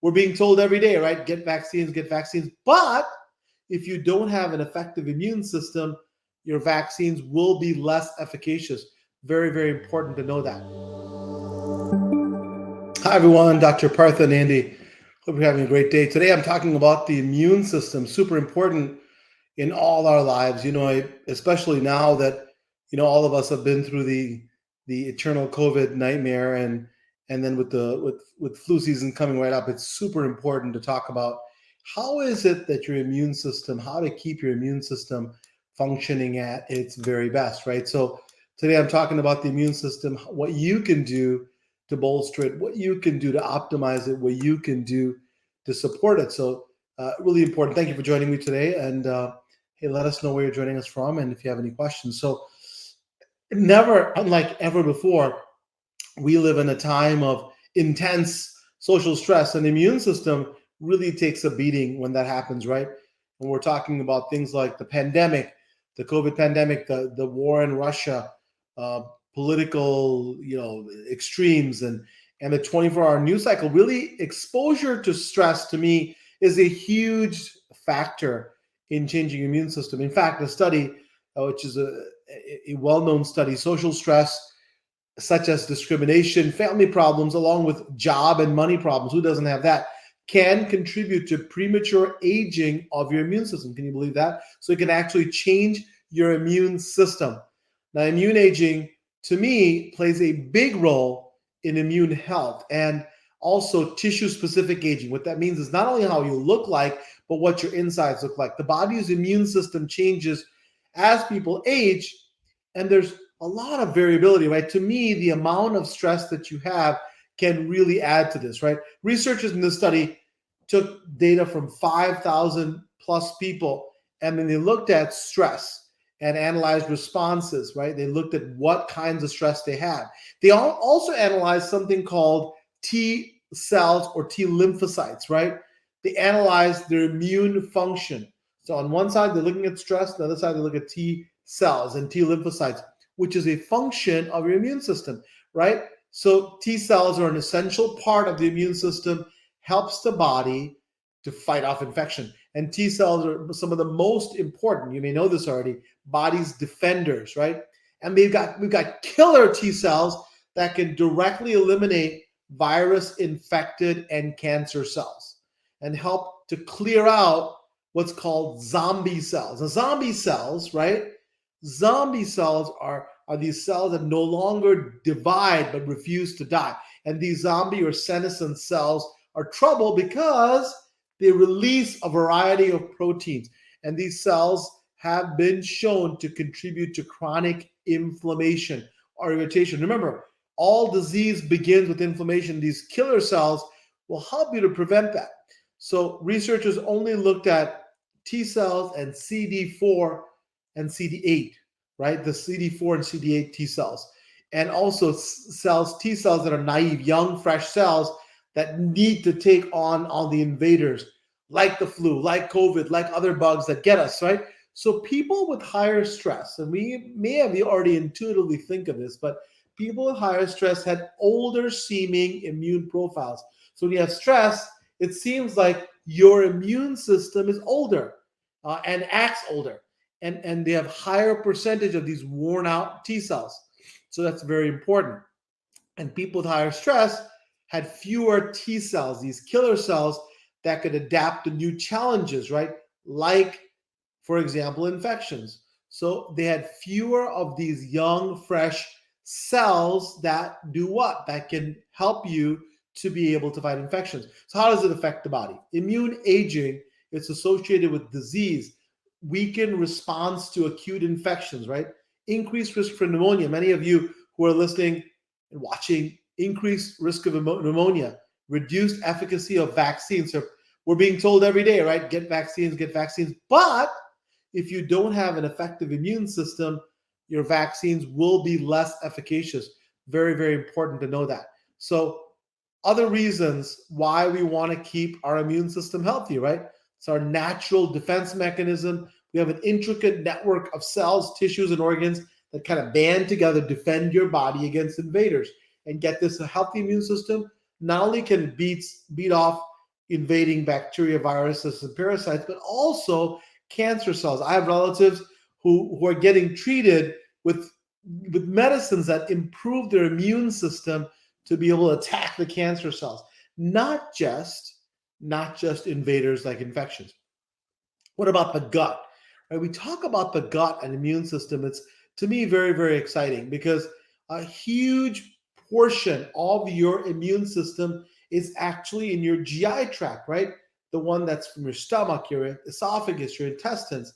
we're being told every day, right? Get vaccines, get vaccines. But if you don't have an effective immune system, your vaccines will be less efficacious. Very, very important to know that. Hi, everyone. Dr. Partha Nandi. Hope you're having a great day. Today, I'm talking about the immune system. Super important in all our lives. Especially now that all of us have been through the eternal COVID nightmare, and then with flu season coming right up, it's super important to talk about how is it that your immune system, how to keep your immune system functioning at its very best, right? So today, I'm talking about the immune system, what you can do to bolster it, what you can do to optimize it, what you can do to support it. So really important. Thank you for joining me today. And hey, let us know where you're joining us from and if you have any questions. So never, unlike ever before, we live in a time of intense social stress, and the immune system really takes a beating when that happens, right? And we're talking about things like the pandemic, the COVID pandemic, the war in Russia, political, extremes, and the 24-hour news cycle. Really, exposure to stress to me is a huge factor in changing your immune system. In fact, a study, which is a well-known study, social stress, such as discrimination, family problems, along with job and money problems, who doesn't have that, can contribute to premature aging of your immune system. Can you believe that? So it can actually change your immune system. Now, immune aging, to me, plays a big role in immune health and also tissue-specific aging. What that means is not only how you look like, but what your insides look like. The body's immune system changes as people age, and there's a lot of variability, right? To me, the amount of stress that you have can really add to this, right? Researchers in this study took data from 5,000 plus people, and then they looked at stress and analyzed responses, right? They looked at what kinds of stress they had. They also analyzed something called T cells or T lymphocytes, right? They analyzed their immune function. So on one side, they're looking at stress. The other side, they look at T cells and T lymphocytes, which is a function of your immune system, right? So T cells are an essential part of the immune system, helps the body to fight off infection. And T cells are some of the most important, you may know this already, body's defenders, right? And we've got killer T cells that can directly eliminate virus-infected and cancer cells and help to clear out what's called zombie cells. Now, zombie cells, right? Zombie cells are these cells that no longer divide but refuse to die. And these zombie or senescent cells are trouble because they release a variety of proteins. And these cells have been shown to contribute to chronic inflammation or irritation. Remember, all disease begins with inflammation. These killer cells will help you to prevent that. So researchers only looked at T cells and CD4 and CD8, right? The CD4 and CD8 T cells. And also T cells that are naive, young, fresh cells that need to take on all the invaders, like the flu, like COVID, like other bugs that get us, right? So people with higher stress, and we may have already intuitively think of this, but people with higher stress had older seeming immune profiles. So when you have stress, it seems like your immune system is older and acts older. And they have higher percentage of these worn out T cells. So that's very important. And people with higher stress had fewer T cells, these killer cells that could adapt to new challenges, right? Like, for example, infections. So they had fewer of these young, fresh cells that do what? That can help you to be able to fight infections. So how does it affect the body? Immune aging, it's associated with disease, weakened response to acute infections, right? Increased risk for pneumonia. Many of you who are listening and watching, increased risk of pneumonia, reduced efficacy of vaccines. So we're being told every day, right? Get vaccines, get vaccines. But if you don't have an effective immune system, your vaccines will be less efficacious. Very, very important to know that. So other reasons why we want to keep our immune system healthy, right? It's our natural defense mechanism. We have an intricate network of cells, tissues, and organs that kind of band together, defend your body against invaders. And get this, a healthy immune system not only can beat off invading bacteria, viruses, and parasites, but also cancer cells. I have relatives who are getting treated with medicines that improve their immune system to be able to attack the cancer cells, not just invaders like infections. What about the gut? Right, we talk about the gut and immune system. It's, to me, very, very exciting because a huge portion of your immune system is actually in your GI tract, right? The one that's from your stomach, your esophagus, your intestines.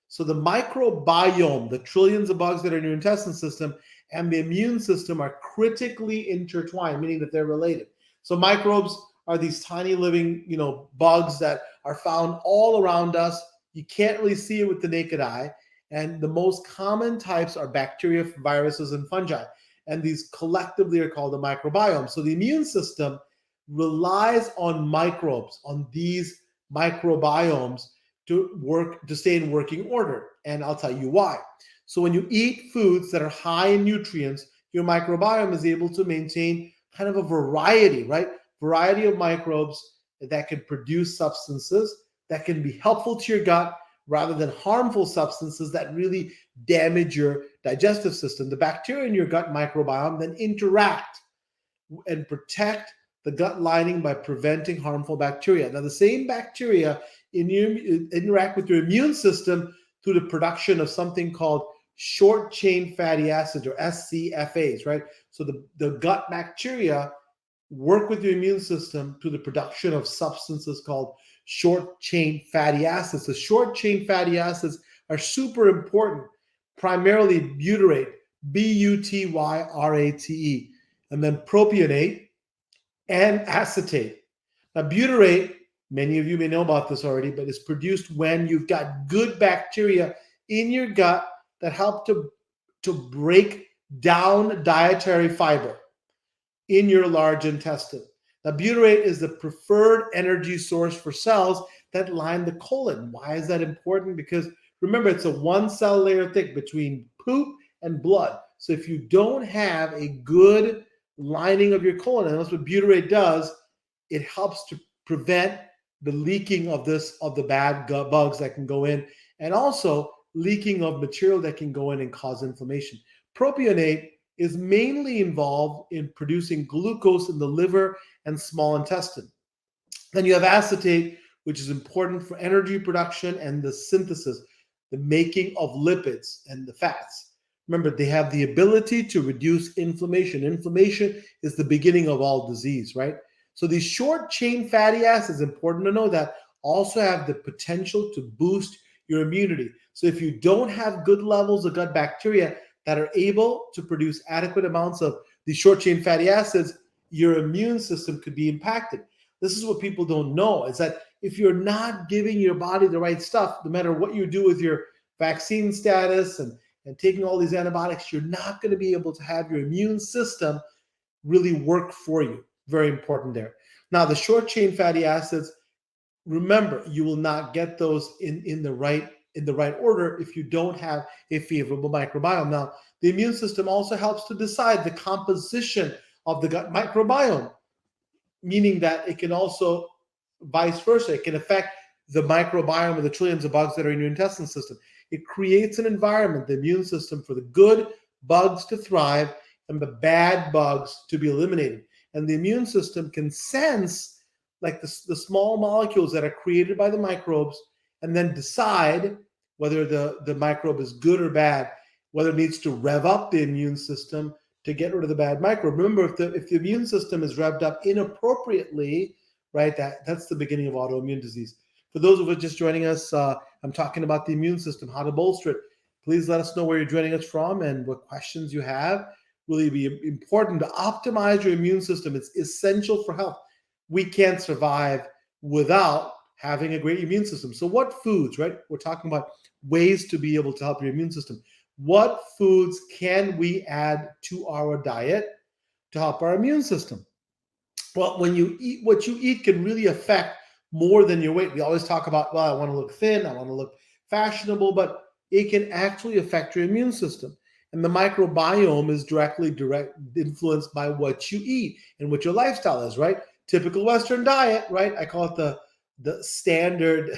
So the microbiome, the trillions of bugs that are in your intestine system, and the immune system are critically intertwined, meaning that they're related. So microbes are these tiny living, bugs that are found all around us. You can't really see it with the naked eye. And the most common types are bacteria, viruses, and fungi. And these collectively are called the microbiome. So the immune system relies on microbes, on these microbiomes to stay in working order. And I'll tell you why. So when you eat foods that are high in nutrients, your microbiome is able to maintain kind of a variety, right? Variety of microbes that can produce substances that can be helpful to your gut rather than harmful substances that really damage your digestive system. The bacteria in your gut microbiome then interact and protect the gut lining by preventing harmful bacteria. Now, the same bacteria interact with your immune system through the production of something called short chain fatty acids, or SCFAs, right? So the gut bacteria work with your immune system to the production of substances called short chain fatty acids. The short chain fatty acids are super important, primarily butyrate, butyrate, and then propionate and acetate. Now, butyrate, many of you may know about this already, but it's produced when you've got good bacteria in your gut that help to break down dietary fiber in your large intestine. Now, butyrate is the preferred energy source for cells that line the colon. Why is that important? Because remember, it's a one cell layer thick between poop and blood. So if you don't have a good lining of your colon, and that's what butyrate does, it helps to prevent the leaking of the bad gut bugs that can go in, and also leaking of material that can go in and cause inflammation. Propionate is mainly involved in producing glucose in the liver and small intestine. Then you have acetate, which is important for energy production and the synthesis, the making of lipids and the fats. Remember, they have the ability to reduce inflammation. Inflammation is the beginning of all disease, right? So these short chain fatty acids, important to know that, also have the potential to boost your immunity. So if you don't have good levels of gut bacteria that are able to produce adequate amounts of these short chain fatty acids, your immune system could be impacted. This is what people don't know, is that if you're not giving your body the right stuff, no matter what you do with your vaccine status and taking all these antibiotics, you're not going to be able to have your immune system really work for you. Very important there. Now, the short chain fatty acids, remember, you will not get those in the right order if you don't have a favorable microbiome. Now, the immune system also helps to decide the composition of the gut microbiome, meaning that it can also, vice versa, it can affect the microbiome of the trillions of bugs that are in your intestine system. It creates an environment, the immune system, for the good bugs to thrive and the bad bugs to be eliminated. And the immune system can sense like the small molecules that are created by the microbes, and then decide whether the microbe is good or bad, whether it needs to rev up the immune system to get rid of the bad microbe. Remember, if the immune system is revved up inappropriately, right, that's the beginning of autoimmune disease. For those of us just joining us, I'm talking about the immune system, how to bolster it. Please let us know where you're joining us from and what questions you have. Really be important to optimize your immune system. It's essential for health. We can't survive without having a great immune system. So what foods, right? We're talking about ways to be able to help your immune system. What foods can we add to our diet to help our immune system? Well, when you eat, what you eat can really affect more than your weight. We always talk about, well, I want to look thin, I want to look fashionable, but it can actually affect your immune system. And the microbiome is directly influenced by what you eat and what your lifestyle is, right? typical Western diet, right? I call it the standard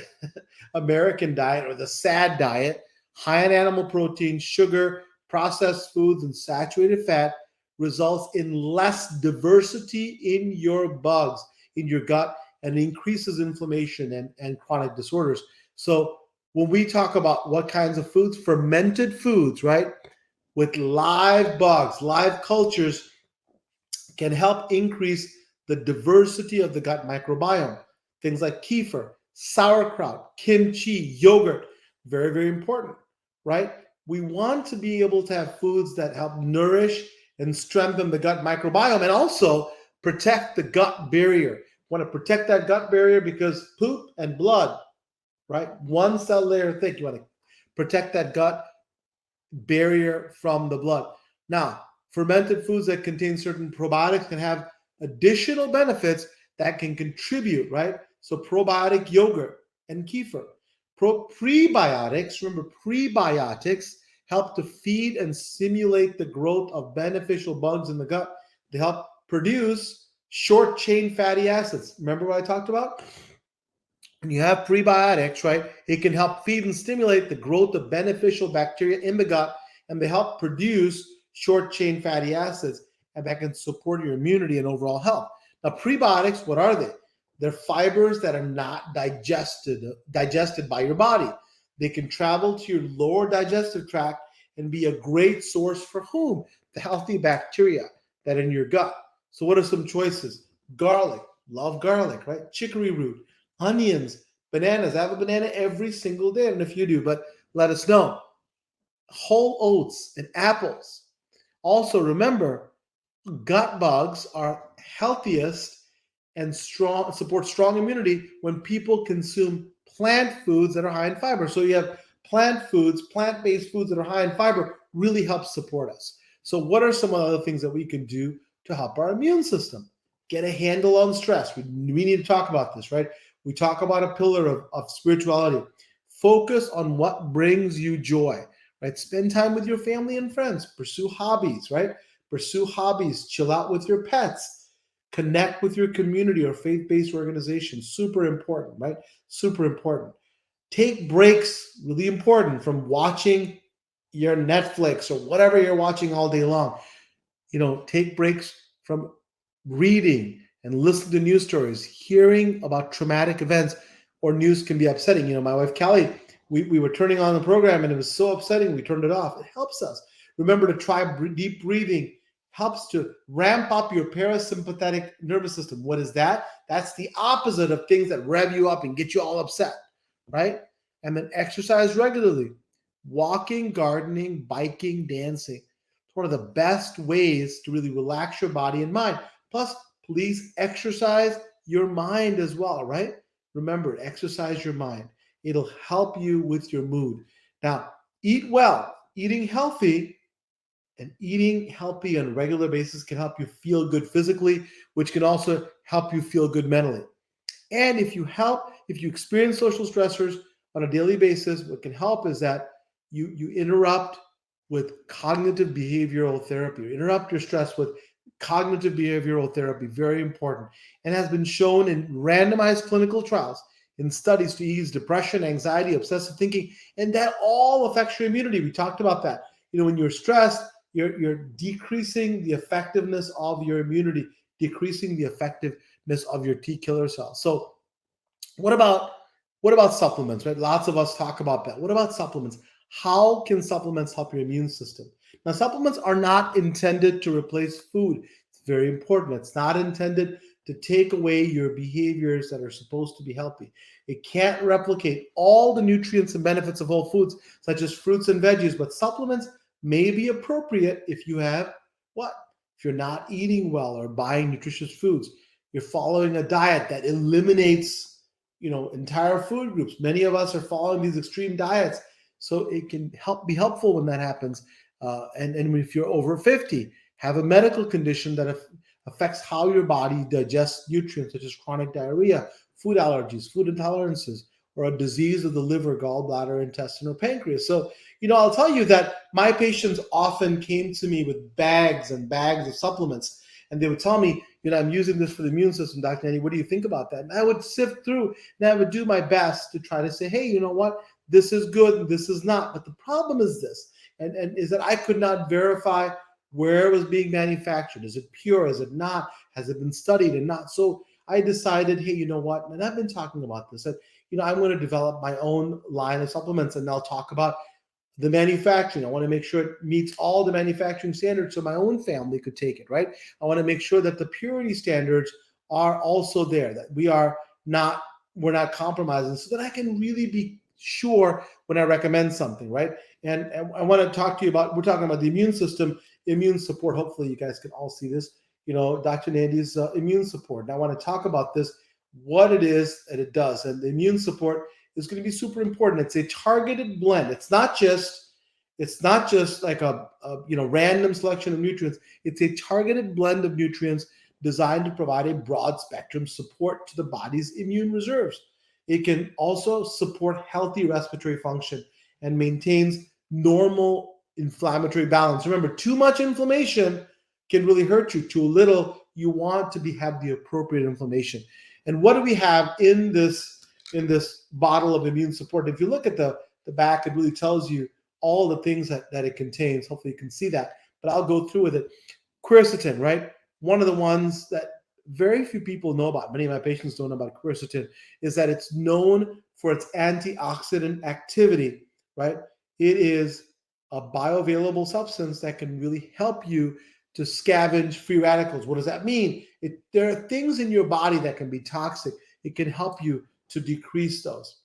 American diet or the SAD diet, high in animal protein, sugar, processed foods, and saturated fat results in less diversity in your bugs, in your gut, and increases inflammation and chronic disorders. So when we talk about what kinds of foods, fermented foods, right, with live bugs, live cultures, can help increase the diversity of the gut microbiome. Things like kefir, sauerkraut, kimchi, yogurt, very, very important, right? We want to be able to have foods that help nourish and strengthen the gut microbiome and also protect the gut barrier. Want to protect that gut barrier because poop and blood, right? One cell layer thick. You want to protect that gut barrier from the blood. Now, fermented foods that contain certain probiotics can have additional benefits that can contribute, right? So probiotic yogurt and kefir. Prebiotics, remember prebiotics help to feed and stimulate the growth of beneficial bugs in the gut. They help produce short chain fatty acids. Remember what I talked about? When you have prebiotics, right, it can help feed and stimulate the growth of beneficial bacteria in the gut, and they help produce short chain fatty acids, and that can support your immunity and overall health. Now, prebiotics, what are they? They're fibers that are not digested by your body. They can travel to your lower digestive tract and be a great source for whom? The healthy bacteria that are in your gut. So what are some choices? Garlic, love garlic, right? Chicory root, onions, bananas. I have a banana every single day. I don't know if you do, but let us know. Whole oats and apples. Also, remember, gut bugs are healthiest and support strong immunity when people consume plant foods that are high in fiber. So you have plant foods, plant-based foods that are high in fiber really help support us. So what are some other things that we can do to help our immune system? Get a handle on stress. We need to talk about this, right? We talk about a pillar of spirituality. Focus on what brings you joy, right? Spend time with your family and friends. Pursue hobbies, right? Pursue hobbies. Chill out with your pets. Connect with your community or faith-based organization. Super important, right? Super important. Take breaks, really important, from watching your Netflix or whatever you're watching all day long. Take breaks from reading and listening to news stories. Hearing about traumatic events or news can be upsetting. My wife, Callie, we were turning on the program and it was so upsetting, we turned it off. It helps us. Remember to try deep breathing. Helps to ramp up your parasympathetic nervous system. What is that? That's the opposite of things that rev you up and get you all upset, right? And then exercise regularly. Walking, gardening, biking, dancing. It's one of the best ways to really relax your body and mind. Plus, please exercise your mind as well, right? Remember, exercise your mind. It'll help you with your mood. Now, eat well. Eating healthy and eating healthy on a regular basis can help you feel good physically, which can also help you feel good mentally. And if you experience social stressors on a daily basis, what can help is that you interrupt with cognitive behavioral therapy. You interrupt your stress with cognitive behavioral therapy, very important, and has been shown in randomized clinical trials in studies to ease depression, anxiety, obsessive thinking, and that all affects your immunity. We talked about that. When you're stressed, you're decreasing the effectiveness of your immunity, decreasing the effectiveness of your T killer cells. So what about supplements, right? Lots of us talk about that. What about supplements? How can supplements help your immune system? Now, supplements are not intended to replace food. It's very important. It's not intended to take away your behaviors that are supposed to be healthy. It can't replicate all the nutrients and benefits of whole foods, such as fruits and veggies, but supplements may be appropriate if you have what? If you're not eating well or buying nutritious foods, you're following a diet that eliminates, entire food groups. Many of us are following these extreme diets, so it can be helpful when that happens. And if you're over 50, have a medical condition that affects how your body digests nutrients, such as chronic diarrhea, food allergies, food intolerances, or a disease of the liver, gallbladder, intestine, or pancreas. So, I'll tell you that my patients often came to me with bags and bags of supplements, and they would tell me, I'm using this for the immune system, Dr. Andy. What do you think about that? And I would sift through and I would do my best to try to say, hey, you know what? This is good and this is not. But the problem is this, and is that I could not verify where it was being manufactured. Is it pure? Is it not? Has it been studied and not? So I decided, hey, you know what? And I've been talking about this, that, I'm going to develop my own line of supplements, and I'll talk about the manufacturing. I want to make sure it meets all the manufacturing standards so my own family could take it, right? I want to make sure that the purity standards are also there, that we're not compromising, so that I can really be sure when I recommend something, right? And I want to talk to you about, we're talking about the immune system, immune support. Hopefully you guys can all see this, Dr. Nandi's immune support. And I want to talk about this, what it is that it does. And the immune support is going to be super important. It's a targeted blend. It's not just like a random selection of nutrients. It's a targeted blend of nutrients designed to provide a broad spectrum support to the body's immune reserves. It can also support healthy respiratory function and maintains normal inflammatory balance. Remember, too much inflammation can really hurt you. Too little, you want to have the appropriate inflammation. And what do we have in this bottle of immune support? If you look at the back, it really tells you all the things that it contains. Hopefully you can see that, but I'll go through with it. Quercetin, right? One of the ones that very few people know about, many of my patients don't know about quercetin, is that it's known for its antioxidant activity, right? It is a bioavailable substance that can really help you to scavenge free radicals. What does that mean? There are things in your body that can be toxic. It can help you to decrease those.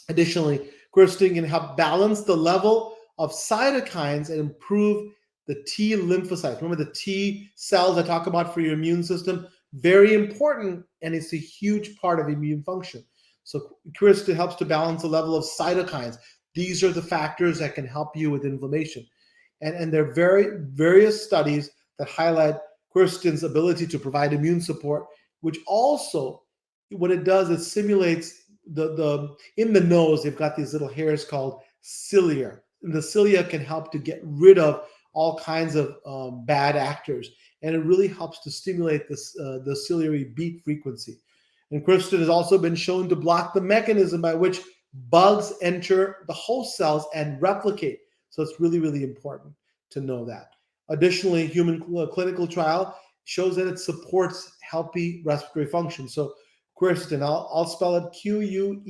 Additionally, quercetin can help balance the level of cytokines and improve the T lymphocytes. Remember the T cells I talk about for your immune system? Very important, and it's a huge part of immune function. So quercetin helps to balance the level of cytokines. These are the factors that can help you with inflammation. And there are various studies that highlight quercetin's ability to provide immune support, which also, what it does is simulates the in the nose, they've got these little hairs called cilia. And the cilia can help to get rid of all kinds of bad actors. And it really helps to stimulate the ciliary beat frequency. And quercetin has also been shown to block the mechanism by which bugs enter the host cells and replicate. So it's really, really important to know that. Additionally, human clinical trial shows that it supports healthy respiratory function. So quercetin, I'll spell it Quercetin,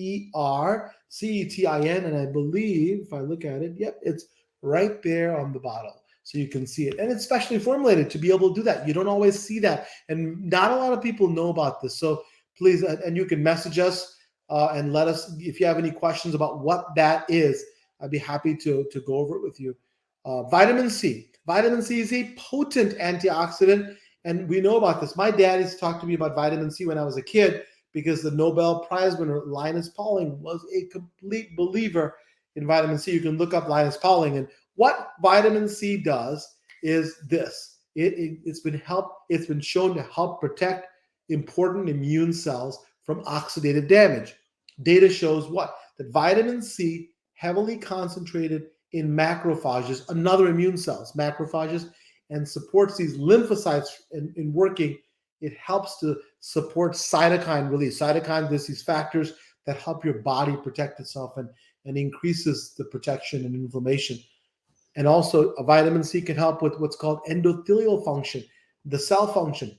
and I believe if I look at it, yep, it's right there on the bottle. So you can see it. And it's specially formulated to be able to do that. You don't always see that. And not a lot of people know about this. So please, and you can message us and let us, if you have any questions about what that is, I'd be happy to go over it with you. Vitamin C. Vitamin C is a potent antioxidant, and we know about this. My dad used to talk to me about vitamin C when I was a kid because the Nobel Prize winner Linus Pauling was a complete believer in vitamin C. You can look up Linus Pauling, and what vitamin C does is this. It's been shown to help protect important immune cells from oxidative damage. Data shows what? That vitamin C heavily concentrated in macrophages, another immune cells, macrophages, and supports these lymphocytes in working. It helps to support cytokine release. Cytokines, there's these factors that help your body protect itself and increases the protection and inflammation. And also, a vitamin C can help with what's called endothelial function, the cell function,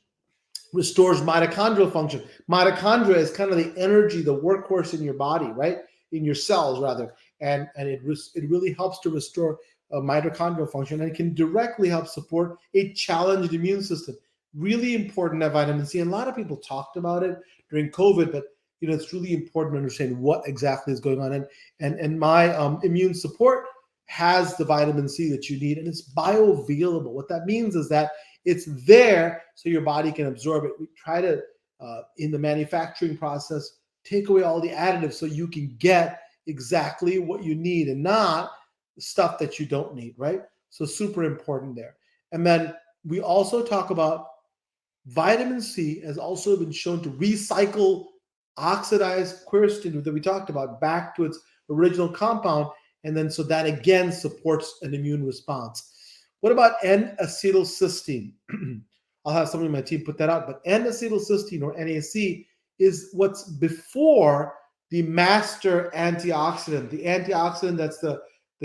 restores mitochondrial function. Mitochondria is kind of the energy, the workhorse in your body, right? In your cells, rather. And it really helps to restore mitochondrial function, and it can directly help support a challenged immune system. Really important, that vitamin C. And a lot of people talked about it during COVID, but it's really important to understand what exactly is going on. And my immune support has the vitamin C that you need, and it's bioavailable. What that means is that it's there so your body can absorb it. We try to, in the manufacturing process, take away all the additives so you can get exactly what you need and not stuff that you don't need, right? So super important there. And then we also talk about vitamin C has also been shown to recycle oxidized quercetin that we talked about back to its original compound. And then so that again supports an immune response. What about N-acetylcysteine? I'll have somebody on my team put that out. But N-acetylcysteine, or NAC, is what's before the master antioxidant, the antioxidant that's the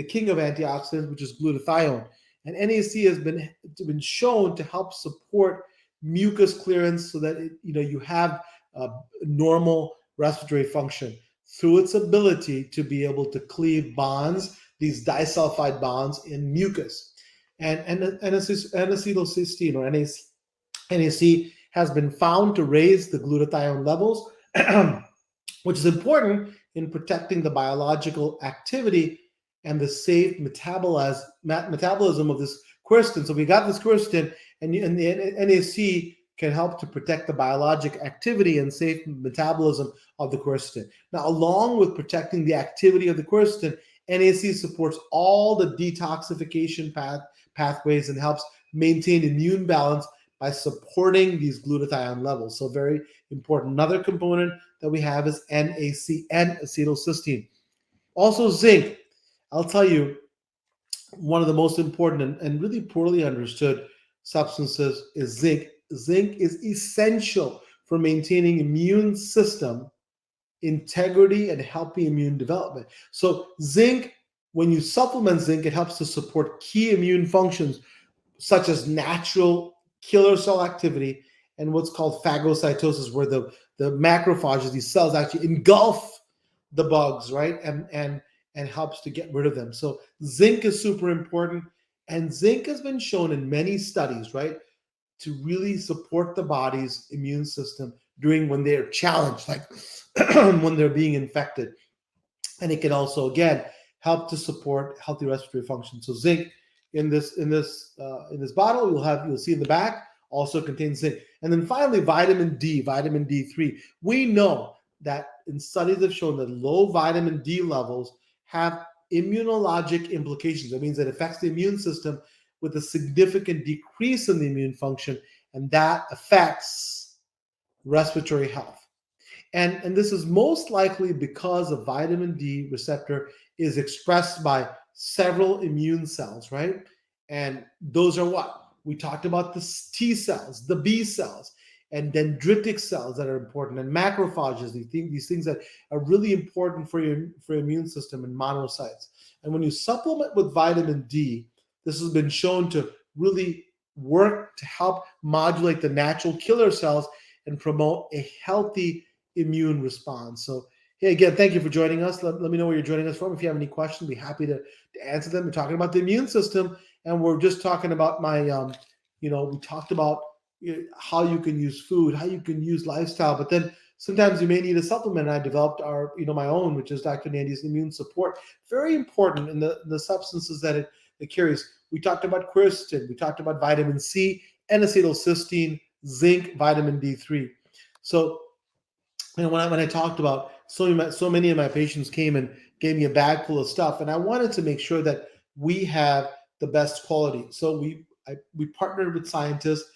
king of antioxidants, which is glutathione. And NAC has been shown to help support mucus clearance so that you have normal respiratory function through its ability to be able to cleave bonds, these disulfide bonds in mucus. And N-acetylcysteine, or NAC, has been found to raise the glutathione levels, which is important in protecting the biological activity and the safe metabolism of this quercetin. So we got this quercetin, and the NAC can help to protect the biologic activity and safe metabolism of the quercetin. Now, along with protecting the activity of the quercetin, NAC supports all the detoxification pathways and helps maintain immune balance by supporting these glutathione levels. So very important. Another component that we have is NAC, N-acetylcysteine. Also zinc. I'll tell you, one of the most important and really poorly understood substances is zinc. Zinc is essential for maintaining immune system integrity and healthy immune development. So zinc, when you supplement zinc, it helps to support key immune functions such as natural killer cell activity and what's called phagocytosis, where the macrophages, these cells, actually engulf the bugs, right? And helps to get rid of them. So zinc is super important. And zinc has been shown in many studies, right, to really support the body's immune system during when they're challenged, like when they're being infected. And it can also, again, help to support healthy respiratory function. So zinc in this bottle, you'll see in the back, also contains zinc. And then finally, vitamin D, vitamin D3. We know that in studies have shown that low vitamin D levels have immunologic implications. That means it affects the immune system with a significant decrease in the immune function, and that affects respiratory health. And this is most likely because a vitamin D receptor is expressed by several immune cells, right? And those are what? We talked about the T cells, the B cells, and dendritic cells that are important, and macrophages, these things that are really important for your immune system, and monocytes. And when you supplement with vitamin D, this has been shown to really work to help modulate the natural killer cells and promote a healthy immune response. So, hey, again, thank you for joining us. Let me know where you're joining us from. If you have any questions, I'll be happy to answer them. We're talking about the immune system, and we're just talking about my, we talked about how you can use food, how you can use lifestyle, but then sometimes you may need a supplement. I developed my own, which is Dr. Nandi's Immune Support. Very important in the substances that it carries. We talked about quercetin, we talked about vitamin C, N-acetylcysteine, zinc, vitamin D3. So, when I talked about so many of my patients came and gave me a bag full of stuff, and I wanted to make sure that we have the best quality. So we partnered with scientists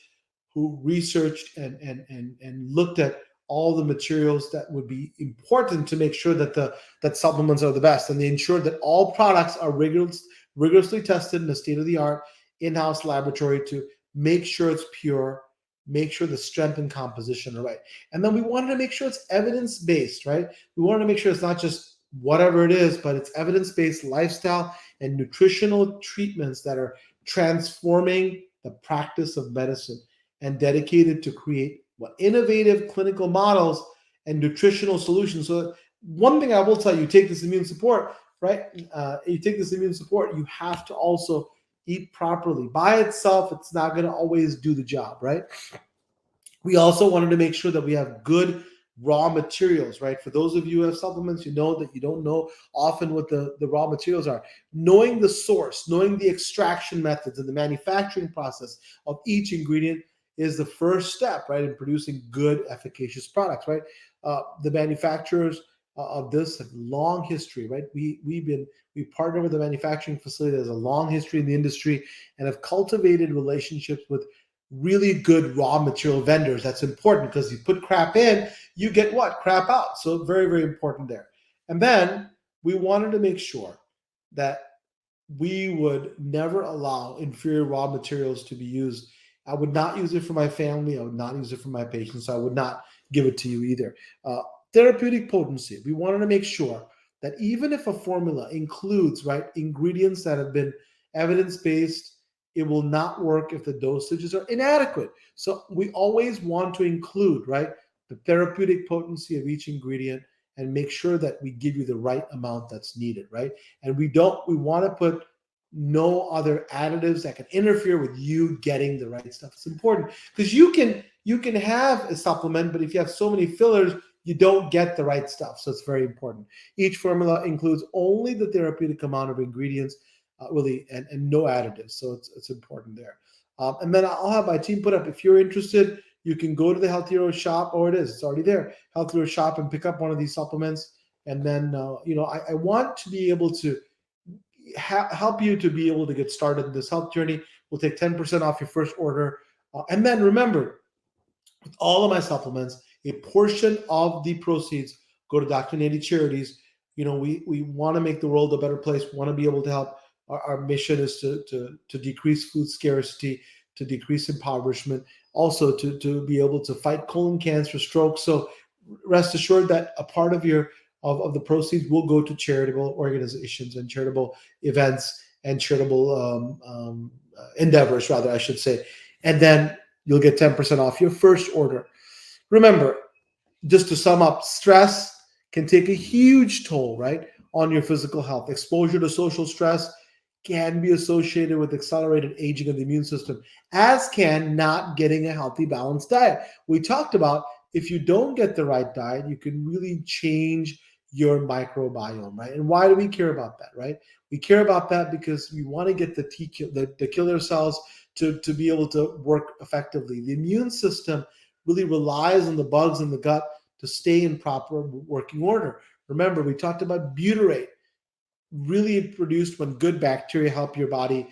who researched and looked at all the materials that would be important to make sure that supplements are the best, and they ensured that all products are rigorously tested in a state-of-the-art in-house laboratory to make sure it's pure, make sure the strength and composition are right. And then we wanted to make sure it's evidence-based, right? We wanted to make sure it's not just whatever it is, but it's evidence-based lifestyle and nutritional treatments that are transforming the practice of medicine and dedicated to create innovative clinical models and nutritional solutions. So one thing I will tell you, take this immune support, right? You have to also eat properly. By itself, it's not going to always do the job, right? We also wanted to make sure that we have good raw materials, right? For those of you who have supplements, you know that you don't know often what the raw materials are. Knowing the source, knowing the extraction methods and the manufacturing process of each ingredient is the first step, right, in producing good, efficacious products, right? The manufacturers of this have long history, right? We partner with a manufacturing facility that has a long history in the industry and have cultivated relationships with really good raw material vendors. That's important because you put crap in, you get what? Crap out. So very, very important there. And then we wanted to make sure that we would never allow inferior raw materials to be used I would not use it for my family. I would not use it for my patients. So I would not give it to you either. Therapeutic potency. We wanted to make sure that even if a formula includes right ingredients that have been evidence-based, it will not work if the dosages are inadequate. So we always want to include right the therapeutic potency of each ingredient and make sure that we give you the right amount that's needed, right? And we want to put no other additives that can interfere with you getting the right stuff. It's important because you can have a supplement, but if you have so many fillers, you don't get the right stuff. So it's very important. Each formula includes only the therapeutic amount of ingredients, really, and no additives. So it's important there. And then I'll have my team put up. If you're interested, you can go to the Health Hero shop, or it's already there. Health Hero shop, and pick up one of these supplements. And then I want to be able to help you to be able to get started in this health journey. We'll take 10% off your first order. And then remember, with all of my supplements, a portion of the proceeds go to Dr. Nandi Charities. We want to make the world a better place. We want to be able to help. Our mission is to decrease food scarcity, to decrease impoverishment, also to be able to fight colon cancer, stroke. So rest assured that a part of the proceeds will go to charitable organizations and charitable events and charitable endeavors, rather, I should say. And then you'll get 10% off your first order. Remember, just to sum up, stress can take a huge toll, right, on your physical health. Exposure to social stress can be associated with accelerated aging of the immune system, as can not getting a healthy, balanced diet. We talked about if you don't get the right diet, you can really change your microbiome, right? And why do we care about that, right? We care about that because we want to get the killer cells to be able to work effectively. The immune system really relies on the bugs in the gut to stay in proper working order. Remember, we talked about butyrate, really produced when good bacteria help your body,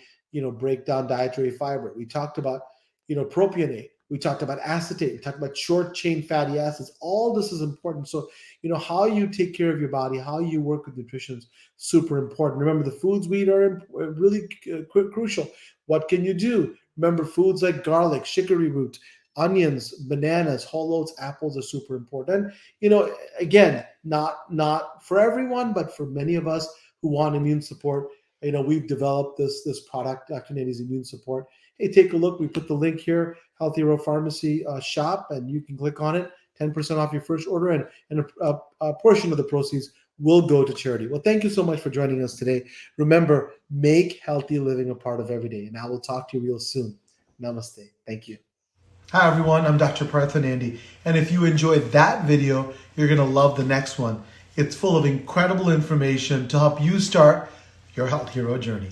break down dietary fiber. We talked about, propionate. We talked about acetate. We talked about short chain fatty acids. All this is important. So, how you take care of your body, how you work with nutrition is super important. Remember, the foods we eat are really crucial. What can you do? Remember, foods like garlic, chicory root, onions, bananas, whole oats, apples are super important. And, again, not for everyone, but for many of us who want immune support, we've developed this product, Dr. Nandi's Immune Support. Hey, take a look. We put the link here, Health Hero Pharmacy shop, and you can click on it. 10% off your first order, and a portion of the proceeds will go to charity. Well, thank you so much for joining us today. Remember, make healthy living a part of every day, and I will talk to you real soon. Namaste. Thank you. Hi, everyone. I'm Dr. Partha Nandi, and if you enjoyed that video, you're going to love the next one. It's full of incredible information to help you start your Health Hero journey.